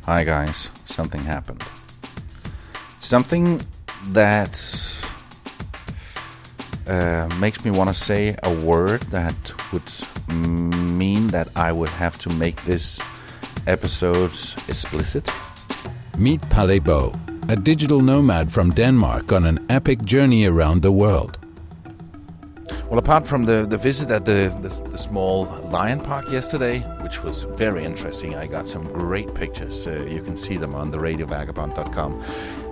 Hi guys, something happened. Something that makes me want to say a word that would mean that I would have to make this episode explicit. Meet Palle, a digital nomad from Denmark on an epic journey around the world. Well, apart from the visit at the small lion park yesterday, which was very interesting, I got some great pictures. You can see them on the radiovagabond.com.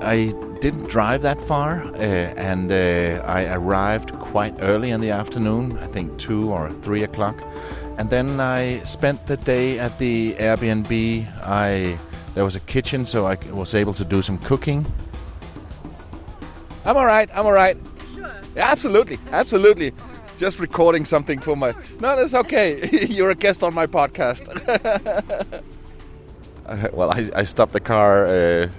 I didn't drive that far, and I arrived quite early in the afternoon, I think 2 or 3 o'clock. And then I spent the day at the Airbnb. There was a kitchen, so I was able to do some cooking. I'm all right. Sure. Yeah, absolutely. Just recording something for my... No, that's okay. You're a guest on my podcast. Well, I stopped the car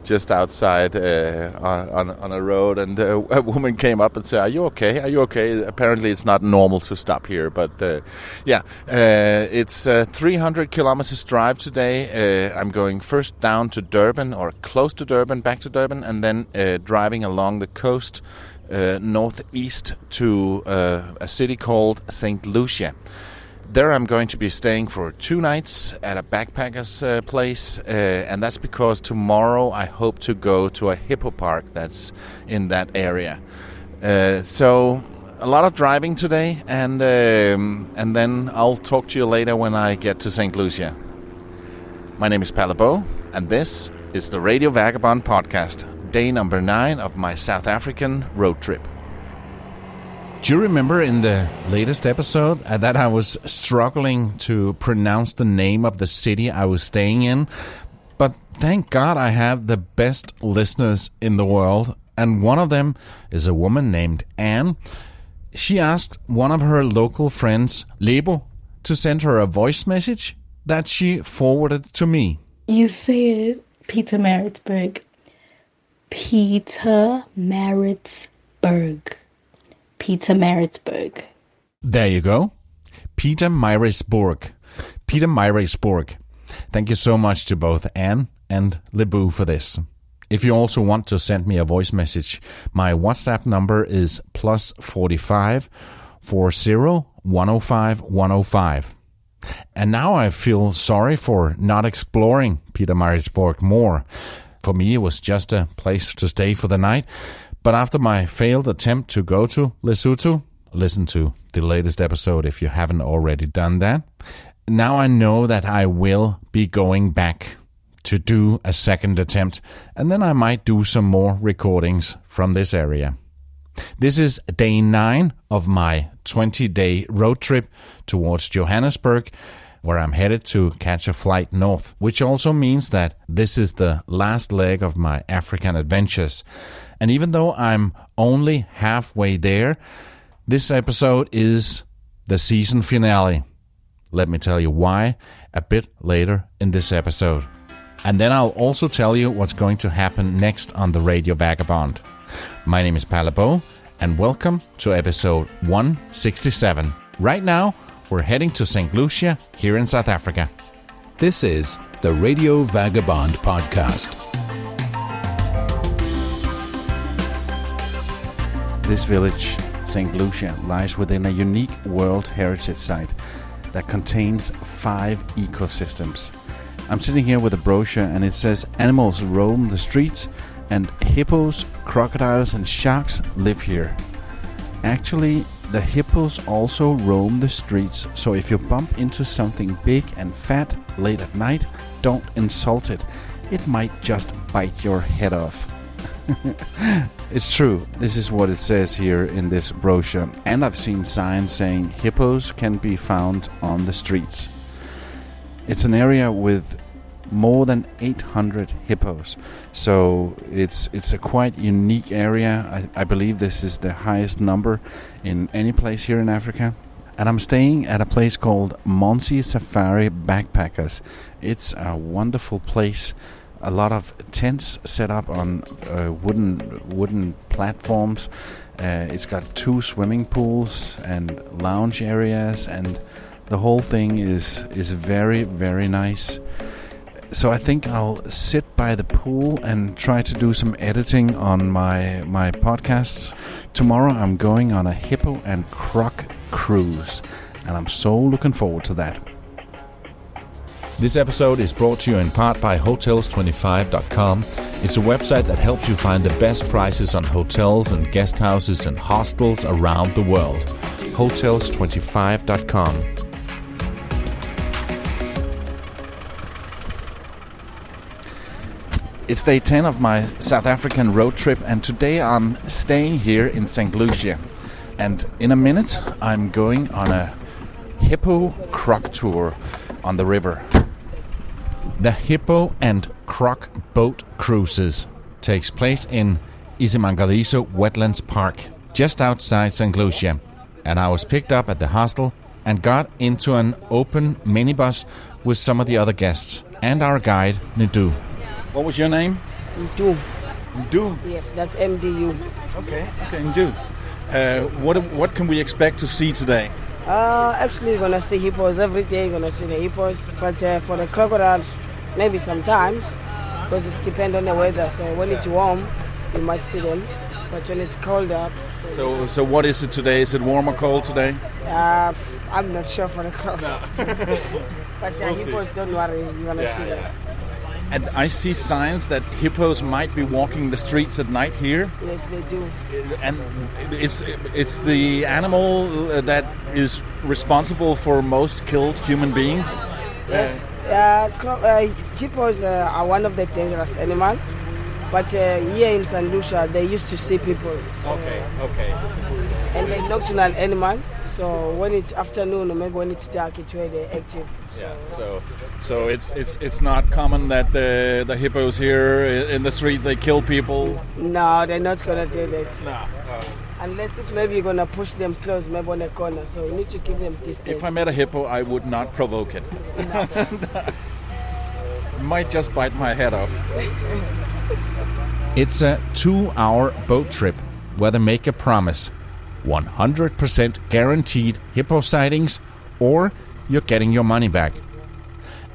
just outside on a road, and a woman came up and said, Are you okay? Apparently it's not normal to stop here, but it's 300 kilometers drive today. I'm going first down to Durban, or close to Durban, back to Durban, and then driving along the coast northeast to a city called St. Lucia. There I'm going to be staying for 2 nights at a backpacker's place, and that's because tomorrow I hope to go to a hippo park that's in that area. So a lot of driving today, and then I'll talk to you later when I get to St. Lucia. My name is Palle, and this is the Radio Vagabond podcast, day number 9 of my South African road trip. Do you remember in the latest episode that I was struggling to pronounce the name of the city I was staying in? But thank God I have the best listeners in the world, and one of them is a woman named Anne. She asked one of her local friends, Lebo, to send her a voice message that she forwarded to me. You said Pietermaritzburg. Pietermaritzburg. There you go. Pietermaritzburg. Thank you so much to both Anne and Lebu for this. If you also want to send me a voice message, my WhatsApp number is +45 40 105 105. And now I feel sorry for not exploring Pietermaritzburg more. For me, it was just a place to stay for the night. But after my failed attempt to go to Lesotho, listen to the latest episode if you haven't already done that. Now I know that I will be going back to do a second attempt, and then I might do some more recordings from this area. This is day 9 of my 20-day road trip towards Johannesburg, where I'm headed to catch a flight north, which also means that this is the last leg of my African adventures. And even though I'm only halfway there, this episode is the season finale. Let me tell you why a bit later in this episode. And then I'll also tell you what's going to happen next on the Radio Vagabond. My name is Palle, and welcome to episode 167. Right now, we're heading to St. Lucia here in South Africa. This is the Radio Vagabond podcast. This village, St. Lucia, lies within a unique World Heritage Site that contains 5 ecosystems. I'm sitting here with a brochure, and it says animals roam the streets and hippos, crocodiles and sharks live here. Actually, the hippos also roam the streets, so if you bump into something big and fat late at night, don't insult it. It might just bite your head off. It's true. This is what it says here in this brochure. And I've seen signs saying hippos can be found on the streets. It's an area with more than 800 hippos. So it's a quite unique area. I believe this is the highest number in any place here in Africa. And I'm staying at a place called Monsi Safari Backpackers. It's a wonderful place. A lot of tents set up on wooden platforms. It's got 2 swimming pools and lounge areas and The whole thing is very, very nice. So I think I'll sit by the pool and try to do some editing on my podcast. Tomorrow I'm going on a hippo and croc cruise, and I'm so looking forward to that. This episode is brought to you in part by Hotels25.com. It's a website that helps you find the best prices on hotels and guest houses and hostels around the world. Hotels25.com. It's day 10 of my South African road trip, and today I'm staying here in St. Lucia. And in a minute, I'm going on a hippo croc tour on the river. The Hippo and Croc boat cruises takes place in Isimangaliso Wetlands Park, just outside St. Lucia. And I was picked up at the hostel and got into an open minibus with some of the other guests and our guide, Nidu. What was your name? Mdu. Mdu? Yes, that's MDU. Okay, Mdu. What can we expect to see today? Actually, you're going to see hippos every day. You're going to see the hippos. But for the crocodiles, maybe sometimes, because it depends on the weather. So when it's warm, you might see them. But when it's colder... So what is it today? Is it warm or cold today? I'm not sure for the crocs. But hippos, don't worry. You're going to see them. And I see signs that hippos might be walking the streets at night here. Yes, they do. And it's the animal that is responsible for most killed human beings. Yes, hippos are one of the dangerous animals. But here in St. Lucia, they used to see people. So, Okay. And they're nocturnal animal. So when it's afternoon or maybe when it's dark, it's where they're active. So it's not common that the hippos here in the street they kill people. No, they're not gonna do that. No. Unless if maybe you're gonna push them close, maybe on a corner. So you need to keep them distance. If I met a hippo, I would not provoke it. No. Might just bite my head off. It's a 2-hour boat trip where they make a promise. 100% guaranteed hippo sightings, or you're getting your money back.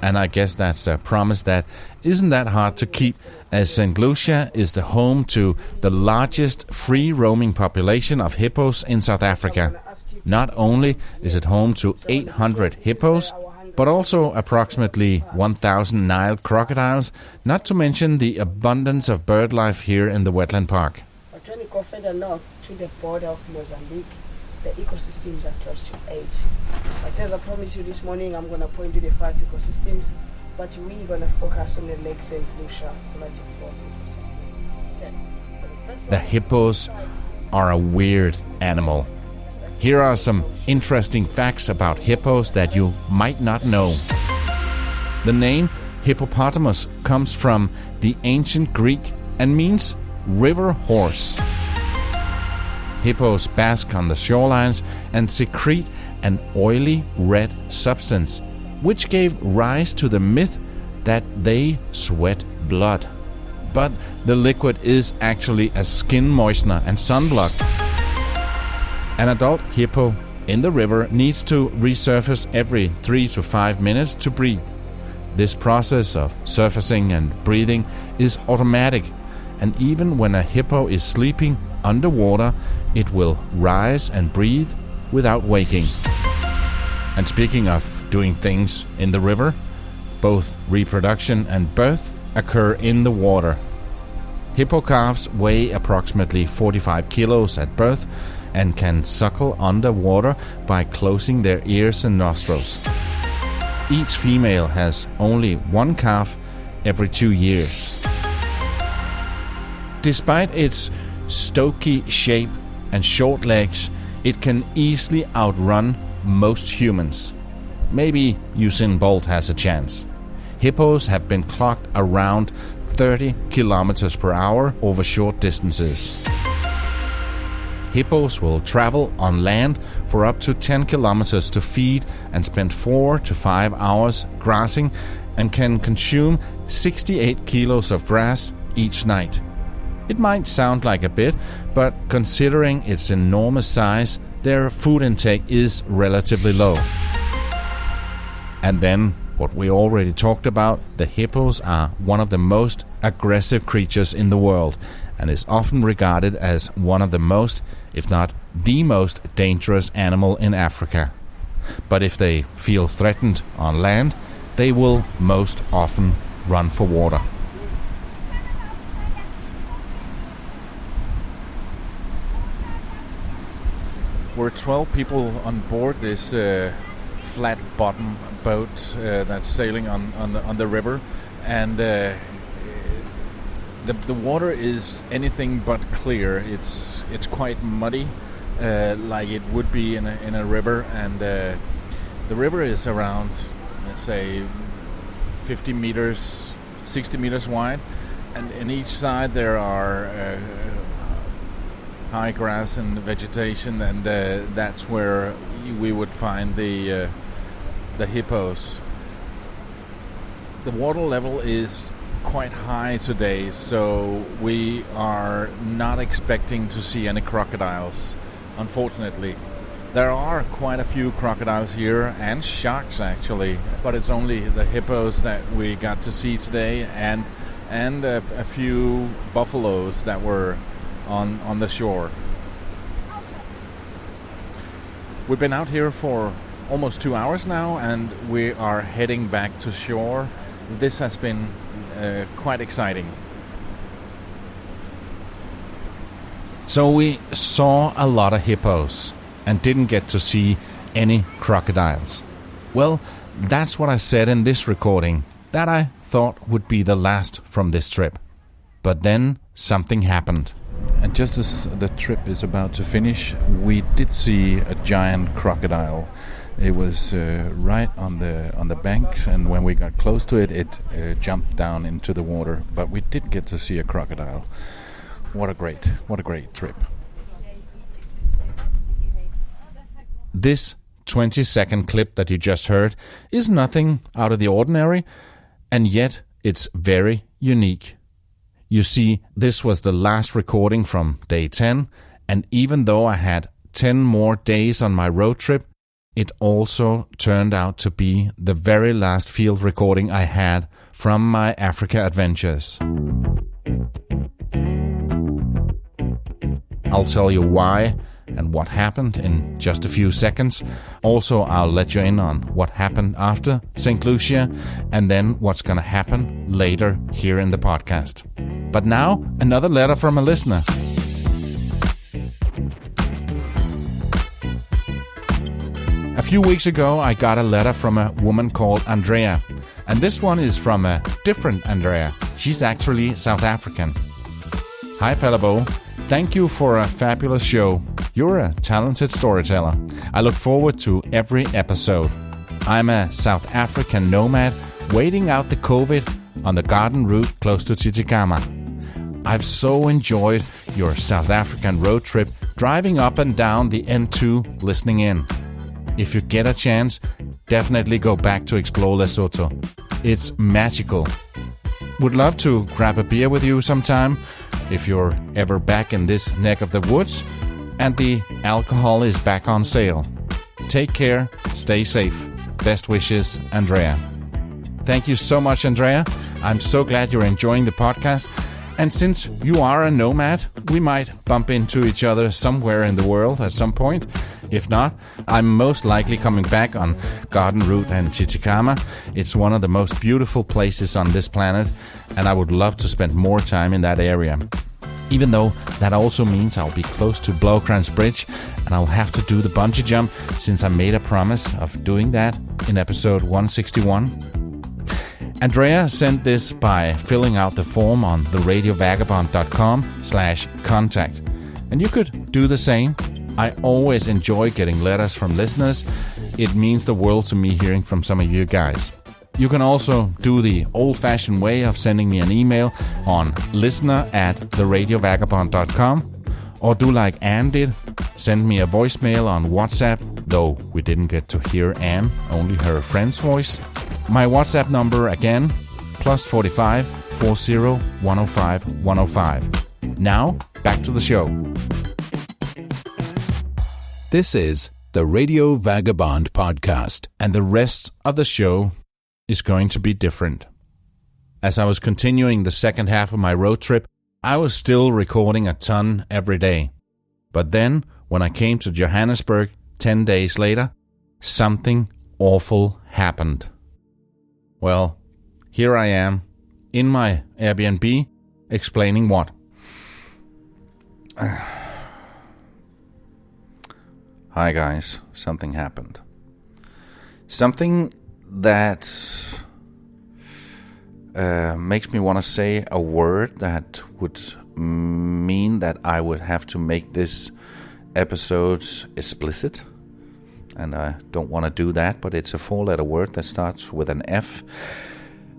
And I guess that's a promise that isn't that hard to keep, as St. Lucia is the home to the largest free-roaming population of hippos in South Africa. Not only is it home to 800 hippos, but also approximately 1,000 Nile crocodiles, not to mention the abundance of bird life here in the wetland park. But when you go further north to the border of Mozambique, the ecosystems are close to 8. But as I promised you this morning, I'm going to point to the 5 ecosystems, but we're going to focus on the Lake St. Lucia, so that's a 4th ecosystem. Okay. So the first The one hippos are a weird animal. Here are some interesting facts about hippos that you might not know. The name hippopotamus comes from the ancient Greek and means river horse. Hippos bask on the shorelines and secrete an oily red substance, which gave rise to the myth that they sweat blood. But the liquid is actually a skin moistener and sunblock. An adult hippo in the river needs to resurface every 3 to 5 minutes to breathe. This process of surfacing and breathing is automatic, and even when a hippo is sleeping underwater, it will rise and breathe without waking. And speaking of doing things in the river, both reproduction and birth occur in the water. Hippo calves weigh approximately 45 kilos at birth and can suckle underwater by closing their ears and nostrils. Each female has only one calf every 2 years. Despite its stocky shape and short legs, it can easily outrun most humans. Maybe Usain Bolt has a chance. Hippos have been clocked around 30 kilometers per hour over short distances. Hippos will travel on land for up to 10 kilometers to feed and spend 4 to 5 hours grassing, and can consume 68 kilos of grass each night. It might sound like a bit, but considering its enormous size, their food intake is relatively low. And then, what we already talked about, the hippos are one of the most aggressive creatures in the world and is often regarded as one of the most, if not the most dangerous animal in Africa. But if they feel threatened on land, they will most often run for water. We're 12 people on board this flat bottom boat that's sailing on the river, and the water is anything but clear. It's quite muddy, like it would be in a river, and the river is around, let's say, 50 meters, 60 meters wide, and in each side there are high grass and vegetation, and that's where we would find the hippos. The water level is quite high today, so we are not expecting to see any crocodiles, unfortunately. There are quite a few crocodiles here, and sharks actually, but it's only the hippos that we got to see today, and a few buffaloes that were on the shore. We've been out here for almost 2 hours now, and we are heading back to shore. This has been quite exciting. So we saw a lot of hippos and didn't get to see any crocodiles. Well, that's what I said in this recording, that I thought would be the last from this trip. But then something happened. And just as the trip is about to finish, we did see a giant crocodile. It was right on the banks, and when we got close to it, it jumped down into the water. But we did get to see a crocodile. What a great trip. This 20-second clip that you just heard is nothing out of the ordinary, and yet it's very unique. You see, this was the last recording from day 10, and even though I had 10 more days on my road trip, it also turned out to be the very last field recording I had from my Africa adventures. I'll tell you why and what happened in just a few seconds. Also, I'll let you in on what happened after St. Lucia and then what's going to happen later here in the podcast. But now, another letter from a listener. A few weeks ago, I got a letter from a woman called Andrea. And this one is from a different Andrea. She's actually South African. Hi, Palabo. Thank you for a fabulous show. You're a talented storyteller. I look forward to every episode. I'm a South African nomad waiting out the COVID on the garden route close to Tsitsikamma. I've so enjoyed your South African road trip, driving up and down the N2 listening in. If you get a chance, definitely go back to explore Lesotho. It's magical. Would love to grab a beer with you sometime if you're ever back in this neck of the woods and the alcohol is back on sale. Take care, stay safe. Best wishes, Andrea. Thank you so much, Andrea. I'm so glad you're enjoying the podcast. And since you are a nomad, we might bump into each other somewhere in the world at some point. If not, I'm most likely coming back on Garden Route and Tsitsikamma. It's one of the most beautiful places on this planet, and I would love to spend more time in that area. Even though that also means I'll be close to Blaukrans Bridge, and I'll have to do the bungee jump since I made a promise of doing that in episode 161. Andrea sent this by filling out the form on theradiovagabond.com/contact. And you could do the same. I always enjoy getting letters from listeners. It means the world to me hearing from some of you guys. You can also do the old-fashioned way of sending me an email on listener@theradiovagabond.com, or do like Anne did, send me a voicemail on WhatsApp, though we didn't get to hear Anne, only her friend's voice. My WhatsApp number again, +45 40 105 105. Now, back to the show. This is the Radio Vagabond Podcast. And the rest of the show is going to be different. As I was continuing the second half of my road trip, I was still recording a ton every day. But then, when I came to Johannesburg 10 days later, something awful happened. Well, here I am, in my Airbnb, explaining what. Hi guys, something happened. Something that makes me want to say a word that would mean that I would have to make this episode explicit. And I don't want to do that, but it's a 4-letter word that starts with an F.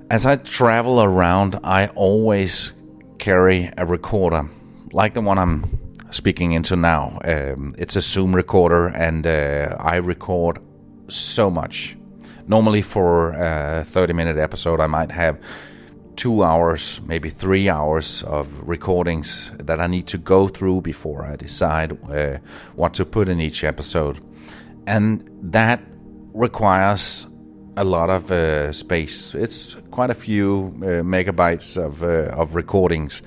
As I travel around, I always carry a recorder, like the one I'm speaking into now. It's a Zoom recorder, and I record so much. Normally for a 30-minute episode, I might have 2 hours, maybe 3 hours of recordings that I need to go through before I decide what to put in each episode. And that requires a lot of space. It's quite a few megabytes of recordings.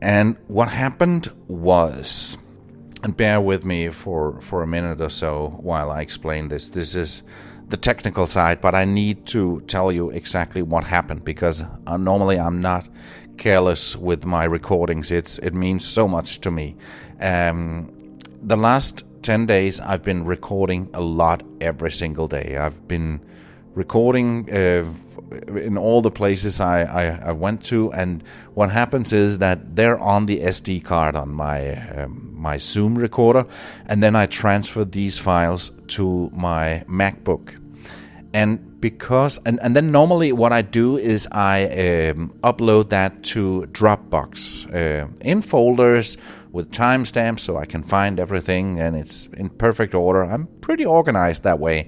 And what happened was, and bear with me for a minute or so while I explain this. This is the technical side, but I need to tell you exactly what happened, because normally I'm not careless with my recordings. It means so much to me. The last 10 days I've been recording a lot every single day. I've been recording in all the places I went to, and what happens is that they're on the SD card on my Zoom recorder, and then I transfer these files to my MacBook. And because and then normally what I do is I upload that to Dropbox in folders with timestamps, so I can find everything and it's in perfect order. I'm pretty organized that way.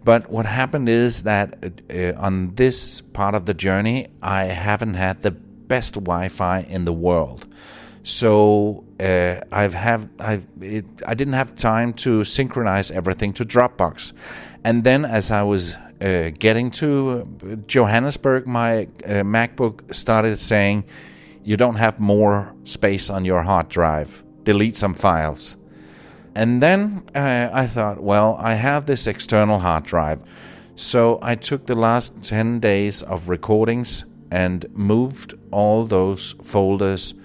But what happened is that on this part of the journey, I haven't had the best Wi-Fi in the world. So I didn't have time to synchronize everything to Dropbox. And then as I was getting to Johannesburg, my MacBook started saying, "You don't have more space on your hard drive. Delete some files." And then I thought, well, I have this external hard drive. So I took the last 10 days of recordings and moved all those folders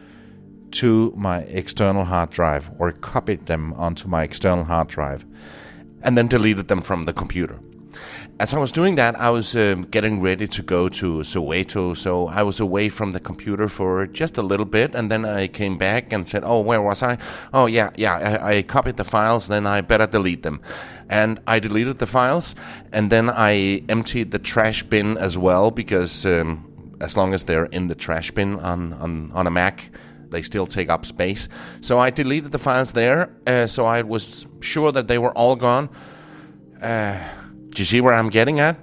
to my external hard drive, or copied them onto my external hard drive, and then deleted them from the computer. As I was doing that, I was getting ready to go to Soweto, so I was away from the computer for just a little bit, and then I came back and said, oh, where was I? Oh, yeah, I copied the files, then I better delete them. And I deleted the files, and then I emptied the trash bin as well, because as long as they're in the trash bin on a Mac, they still take up space. So I deleted the files there, so I was sure that they were all gone. Do you see where I'm getting at?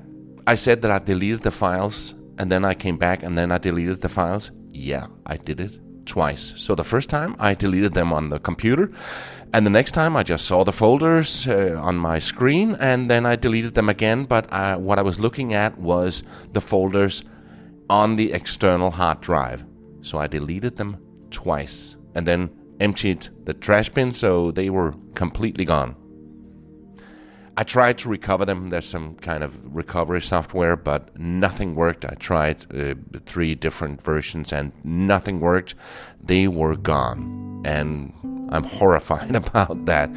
I said that I deleted the files, and then I came back, and then I deleted the files. Yeah, I did it twice. So the first time, I deleted them on the computer, and the next time, I just saw the folders on my screen, and then I deleted them again, but what I was looking at was the folders on the external hard drive. So I deleted them twice, and then emptied the trash bin, so they were completely gone. I tried to recover them. There's some kind of recovery software, but nothing worked. I tried 3 different versions, and nothing worked. They were gone, and I'm horrified about that.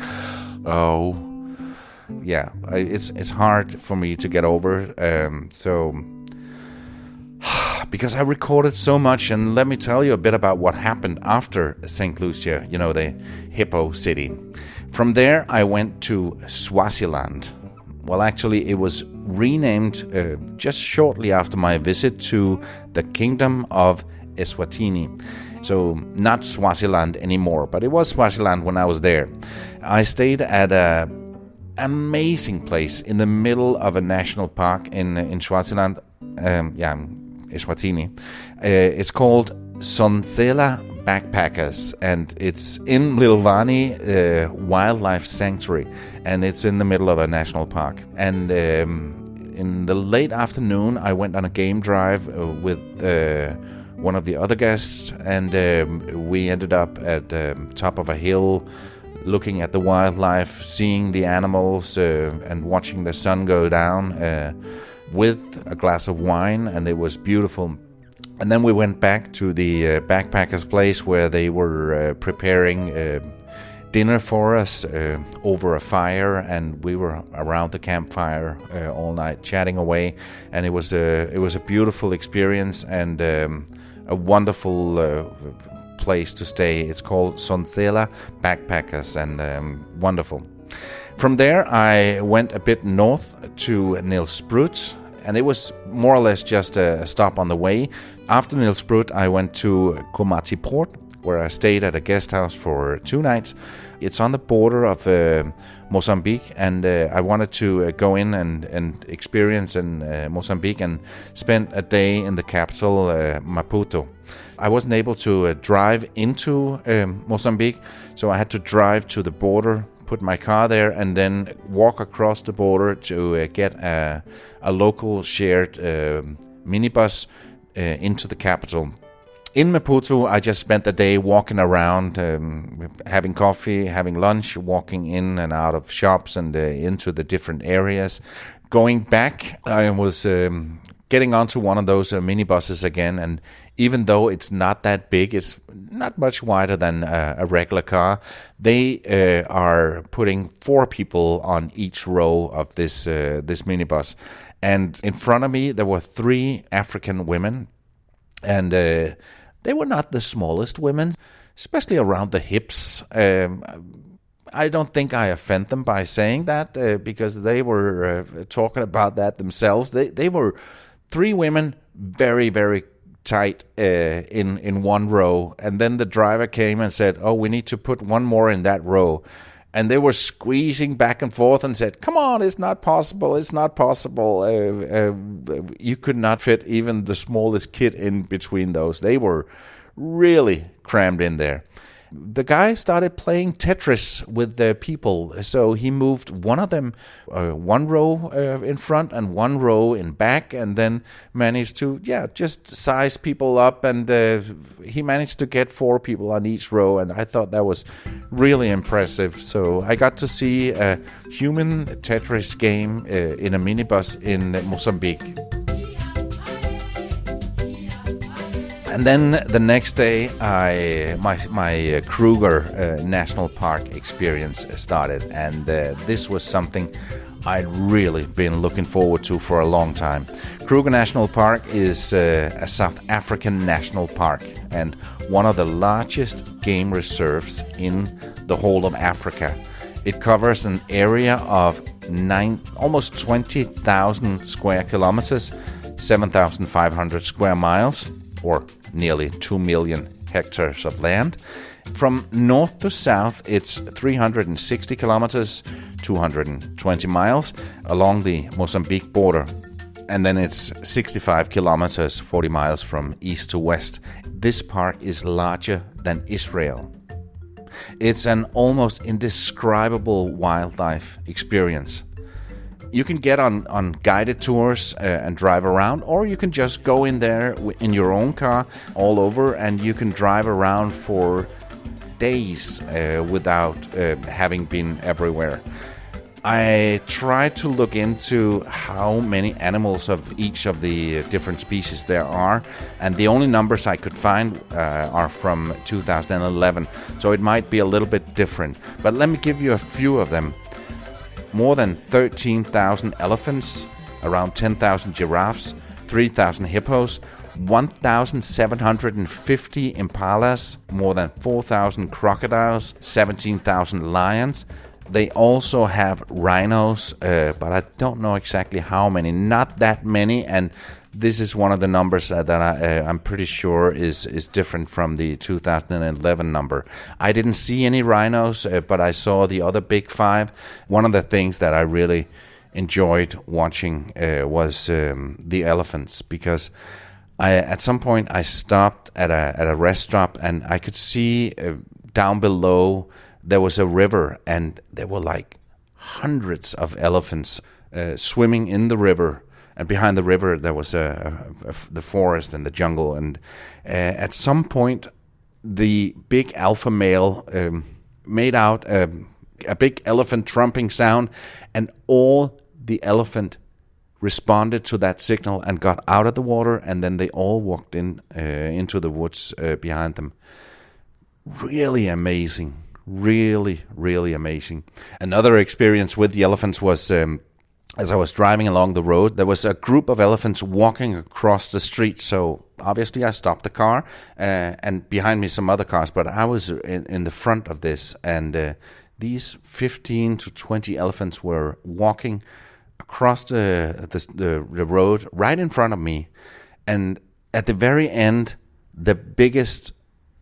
Oh, yeah, it's hard for me to get over. Because I recorded so much, and let me tell you a bit about what happened after St. Lucia, the hippo city. From there, I went to Swaziland. Well, actually, it was renamed just shortly after my visit to the Kingdom of Eswatini. So, not Swaziland anymore, but it was Swaziland when I was there. I stayed at an amazing place in the middle of a national park in Swaziland. Eswatini. It's called Sonzela Backpackers, and it's in Lilvani Wildlife Sanctuary, and it's in the middle of a national park. And in the late afternoon, I went on a game drive with one of the other guests, and we ended up at the top of a hill looking at the wildlife, seeing the animals, and watching the sun go down with a glass of wine, and it was beautiful. And then we went back to the backpackers' place where they were preparing dinner for us over a fire, and we were around the campfire all night chatting away, and it was a beautiful experience and a wonderful place to stay. It's called Sonzela Backpackers, and wonderful. From there I went a bit north to Nilsbrut, and it was more or less just a stop on the way. After Nilsbrut I went to Komatipoort, where I stayed at a guest house for 2 nights. It's on the border of Mozambique, and I wanted to go in and experience in Mozambique, and spent a day in the capital, Maputo. I wasn't able to drive into Mozambique, so I had to drive to the border, put my car there, and then walk across the border to get a local shared minibus into the capital. In Maputo, I just spent the day walking around, having coffee, having lunch, walking in and out of shops and into the different areas. Going back, I was getting onto one of those minibuses again, and even though it's not that big, it's not much wider than a regular car, they are putting 4 people on each row of this minibus. And in front of me, there were 3 African women, and they were not the smallest women, especially around the hips. I don't think I offend them by saying that, because they were talking about that themselves. They were 3 women, very, very tight in one row. And then the driver came and said, "Oh, we need to put one more in that row." And they were squeezing back and forth and said, "Come on, it's not possible, it's not possible." You could not fit even the smallest kid in between those. They were really crammed in there. The guy started playing Tetris with the people, so he moved one of them one row in front and one row in back, and then managed to just size people up, and he managed to get 4 people on each row, and I thought that was really impressive. So I got to see a human Tetris game in a minibus in Mozambique. And then the next day, my Kruger National Park experience started, and this was something I'd really been looking forward to for a long time. Kruger National Park is a South African national park and one of the largest game reserves in the whole of Africa. It covers an area of almost 20,000 square kilometers, 7,500 square miles, or nearly 2 million hectares of land. From north to south, it's 360 kilometers, 220 miles along the Mozambique border. And then it's 65 kilometers, 40 miles from east to west. This park is larger than Israel. It's an almost indescribable wildlife experience. You can get on guided tours and drive around, or you can just go in there in your own car all over, and you can drive around for days without having been everywhere. I tried to look into how many animals of each of the different species there are, and the only numbers I could find are from 2011, so it might be a little bit different. But let me give you a few of them. More than 13,000 elephants, around 10,000 giraffes, 3,000 hippos, 1,750 impalas, more than 4,000 crocodiles, 17,000 lions. They also have rhinos, but I don't know exactly how many. Not that many, and this is one of the numbers that I'm pretty sure is different from the 2011 number. I didn't see any rhinos, but I saw the other big 5. One of the things that I really enjoyed watching was the elephants, because At some point I stopped at a rest stop, and I could see down below there was a river, and there were like hundreds of elephants swimming in the river. And behind the river there was the forest and the jungle. And at some point the big alpha male made out a big elephant trumping sound, and all the elephant responded to that signal and got out of the water, and then they all walked into the woods behind them. Really amazing. Really, really amazing. Another experience with the elephants was as I was driving along the road, there was a group of elephants walking across the street. So obviously I stopped the car, and behind me some other cars, but I was in the front of this, and these 15 to 20 elephants were walking across the road right in front of me. And at the very end, the biggest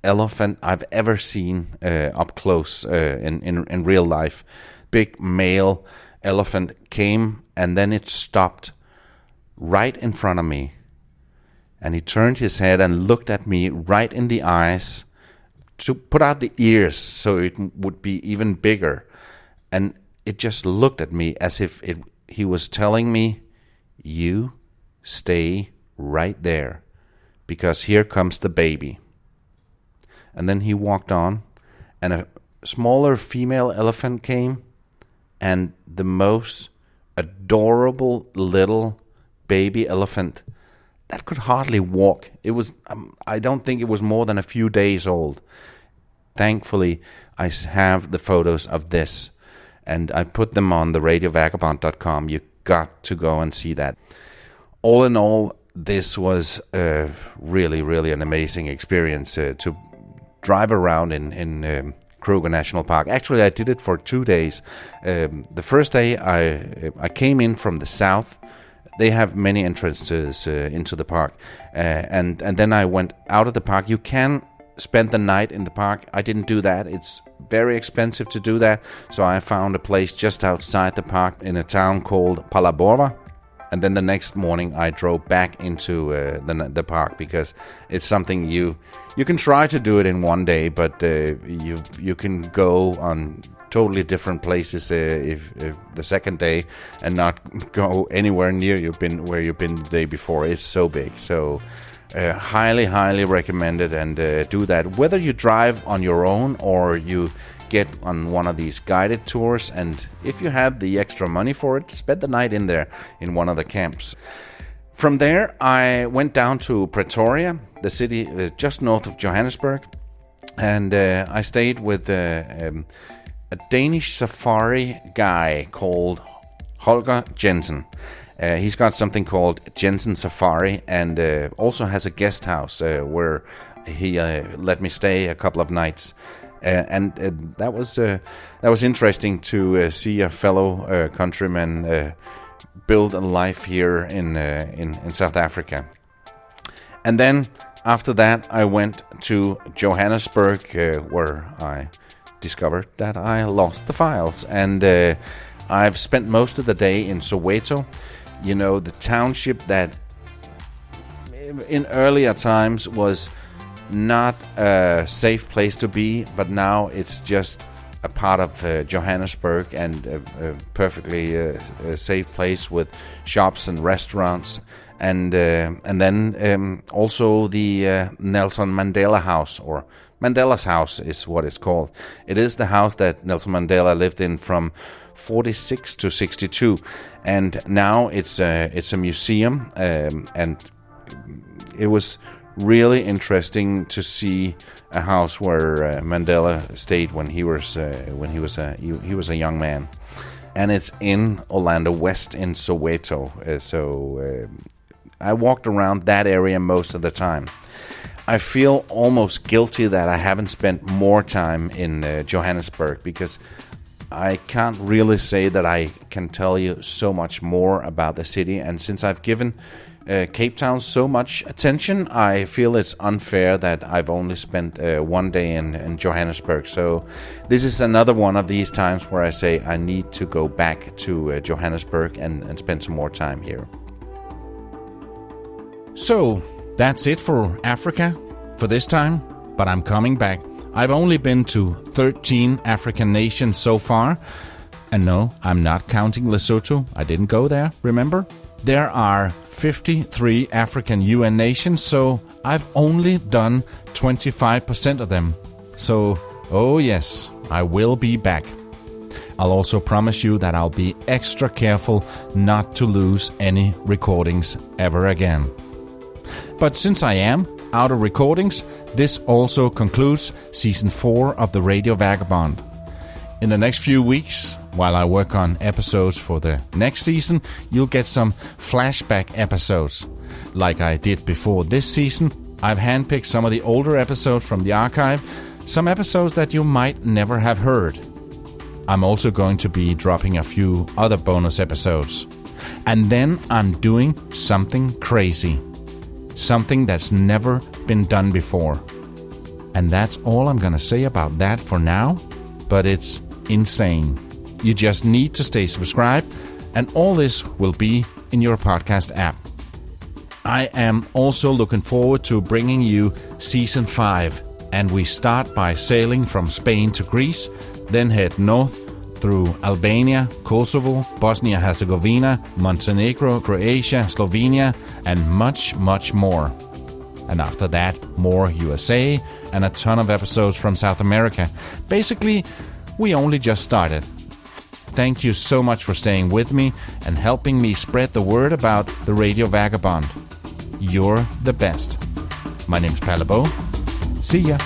elephant I've ever seen up close in real life, big male elephant, came, and then it stopped right in front of me, and he turned his head and looked at me right in the eyes, to put out the ears so it would be even bigger, and it just looked at me as if he was telling me, "You stay right there, because here comes the baby." And then he walked on, and a smaller female elephant came, and the most adorable little baby elephant that could hardly walk. It was, I don't think it was more than a few days old. Thankfully, I have the photos of this, and I put them on the radiovagabond.com. You got to go and see that. All in all, this was really, really an amazing experience to drive around in Kruger National Park. Actually, I did it for 2 days. The first day I came in from the south. They have many entrances into the park, and then I went out of the park. You can spend the night in the park. I didn't do that. It's very expensive to do that, so I found a place just outside the park in a town called Palabora. And then the next morning I drove back into the park, because it's something you can try to do it in one day, but you can go on totally different places if the second day, and not go anywhere near where you've been the day before. It's so big. So highly recommended, and do that. Whether you drive on your own or you get on one of these guided tours, and if you have the extra money for it, spend the night in there in one of the camps. From there I went down to Pretoria, the city just north of Johannesburg, and I stayed with a Danish safari guy called Holger Jensen. He's got something called Jensen Safari, and also has a guest house where he let me stay a couple of nights. And that was interesting to see a fellow countryman build a life here in South Africa. And then after that, I went to Johannesburg, where I discovered that I lost the files, and I've spent most of the day in Soweto. You know, the township that in earlier times was not a safe place to be, but now it's just a part of Johannesburg, and a perfectly safe place with shops and restaurants, and then also the Nelson Mandela House, or Mandela's house is what it's called. It is the house that Nelson Mandela lived in from 46 to 62, and now it's a museum, and it was really interesting to see a house where Mandela stayed when he was a young man, and it's in Orlando West in Soweto. So I walked around that area most of the time. I feel almost guilty that I haven't spent more time in Johannesburg, because I can't really say that I can tell you so much more about the city, and since I've given Cape Town so much attention, I feel it's unfair that I've only spent 1 day in Johannesburg. So this is another one of these times where I say I need to go back to Johannesburg and spend some more time here. So, That's it for Africa for this time, but I'm coming back. I've only been to 13 African nations so far. And no, I'm not counting Lesotho. I didn't go there, remember? There are 53 African UN nations, so I've only done 25% of them. So, oh yes, I will be back. I'll also promise you that I'll be extra careful not to lose any recordings ever again. But since I am out of recordings, this also concludes Season 4 of the Radio Vagabond. In the next few weeks, while I work on episodes for the next season, you'll get some flashback episodes. Like I did before this season, I've handpicked some of the older episodes from the archive, some episodes that you might never have heard. I'm also going to be dropping a few other bonus episodes. And then I'm doing something crazy. Something that's never been done before. And that's all I'm going to say about that for now. But it's insane. You just need to stay subscribed, and all this will be in your podcast app. I am also looking forward to bringing you Season 5, and we start by sailing from Spain to Greece, then head north through Albania, Kosovo, Bosnia-Herzegovina, Montenegro, Croatia, Slovenia, and much, much more. And after that, more USA and a ton of episodes from South America. Basically, we only just started. Thank you so much for staying with me and helping me spread the word about the Radio Vagabond. You're the best. My name's Palebo. See ya.